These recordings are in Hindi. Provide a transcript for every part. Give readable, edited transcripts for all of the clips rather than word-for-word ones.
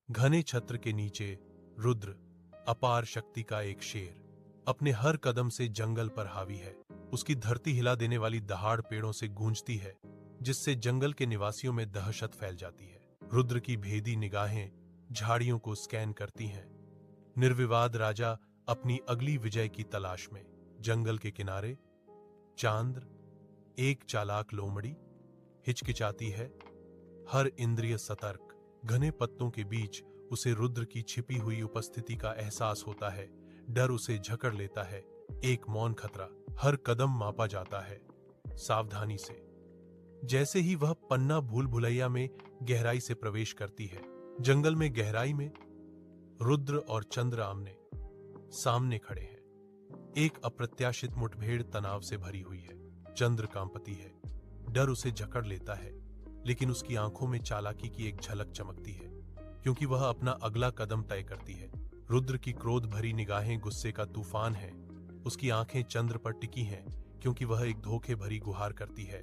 घने छत्र के नीचे रुद्र, अपार शक्ति का एक शेर, अपने हर कदम से जंगल पर हावी है। उसकी धरती हिला देने वाली दहाड़ पेड़ों से गूंजती है, जिससे जंगल के निवासियों में दहशत फैल जाती है। रुद्र की भेदी निगाहें झाड़ियों को स्कैन करती हैं। निर्विवाद राजा अपनी अगली विजय की तलाश में। जंगल के किनारे चांद्र, एक चालाक लोमड़ी, हिचकिचाती है, हर इंद्रिय सतर्क। घने पत्तों के बीच उसे रुद्र की छिपी हुई उपस्थिति का एहसास होता है। डर उसे जकड़ लेता है। एक मौन खतरा, हर कदम मापा जाता है सावधानी से। जैसे ही वह पन्ना भूल भुलैया में गहराई से प्रवेश करती है, जंगल में गहराई में रुद्र और चंद्र आमने सामने खड़े हैं। एक अप्रत्याशित मुठभेड़ तनाव से भरी हुई है। चंद्र कांपती है, डर उसे जकड़ लेता है, लेकिन उसकी आंखों में चालाकी की एक झलक चमकती है, क्योंकि वह अपना अगला कदम तय करती है। रुद्र की क्रोध भरी निगाहें गुस्से का तूफान है। उसकी आंखें चंद्र पर टिकी हैं, क्योंकि वह एक धोखे भरी गुहार करती है,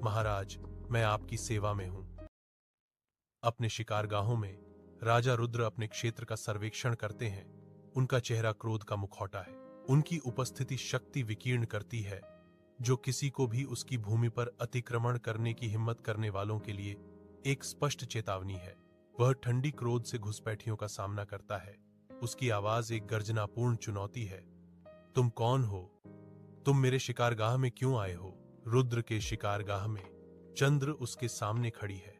महाराज, मैं आपकी सेवा में हूं। अपने शिकारगाहों में राजा रुद्र अपने क्षेत्र का सर्वेक्षण करते हैं। उनका चेहरा क्रोध का मुखौटा है। उनकी उपस्थिति शक्ति विकीर्ण करती है, जो किसी को भी उसकी भूमि पर अतिक्रमण करने की हिम्मत करने वालों के लिए एक स्पष्ट चेतावनी है। वह ठंडी क्रोध से घुसपैठियों का सामना करता है। उसकी आवाज एक गर्जनापूर्ण चुनौती है। तुम कौन हो? तुम मेरे शिकारगाह में क्यों आए हो? रुद्र के शिकारगाह में चंद्र उसके सामने खड़ी है।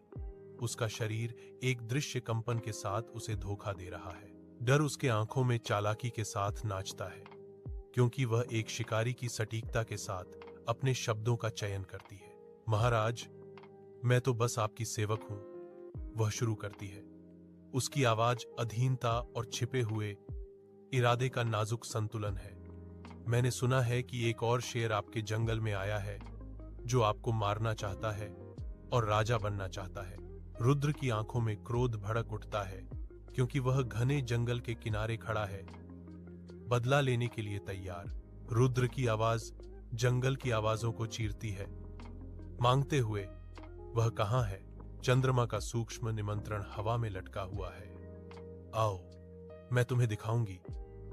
उसका शरीर एक दृश्य कंपन के साथ उसे धोखा दे रहा है। डर उसके आंखों में चालाकी के साथ नाचता है, क्योंकि वह एक शिकारी की सटीकता के साथ अपने शब्दों का चयन करती है। महाराज, मैं तो बस आपकी सेवक हूं, वह शुरू करती है। उसकी आवाज अधीनता और छिपे हुए इरादे का नाजुक संतुलन है। मैंने सुना है कि एक और शेर आपके जंगल में आया है, जो आपको मारना चाहता है और राजा बनना चाहता है। रुद्र की आंखों में क्रोध भड़क उठता है, क्योंकि वह घने जंगल के किनारे खड़ा है, बदला लेने के लिए तैयार। रुद्र की आवाज जंगल की आवाजों को चीरती है, मांगते हुए, वह कहां है? चंद्रमा का सूक्ष्म निमंत्रण हवा में लटका हुआ है। आओ, मैं तुम्हें दिखाऊंगी,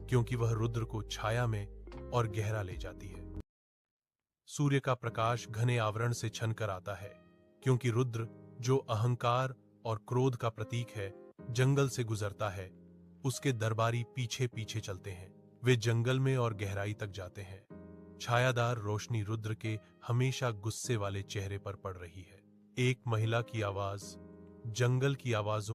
क्योंकि वह रुद्र को छाया में और गहरा ले जाती है। सूर्य का प्रकाश घने आवरण से छनकर आता है, क्योंकि रुद्र, जो अहंकार और क्रोध का प्रतीक है, जंगल से गुजरता है। उसके दरबारी पीछे पीछे चलते हैं। वे जंगल में और गहराई तक जाते हैं। छायादार रोशनी रुद्र के हमेशा गुस्से वाले चेहरे पर पड़ रही है। एक महिला की आवाज जंगल की आवाजों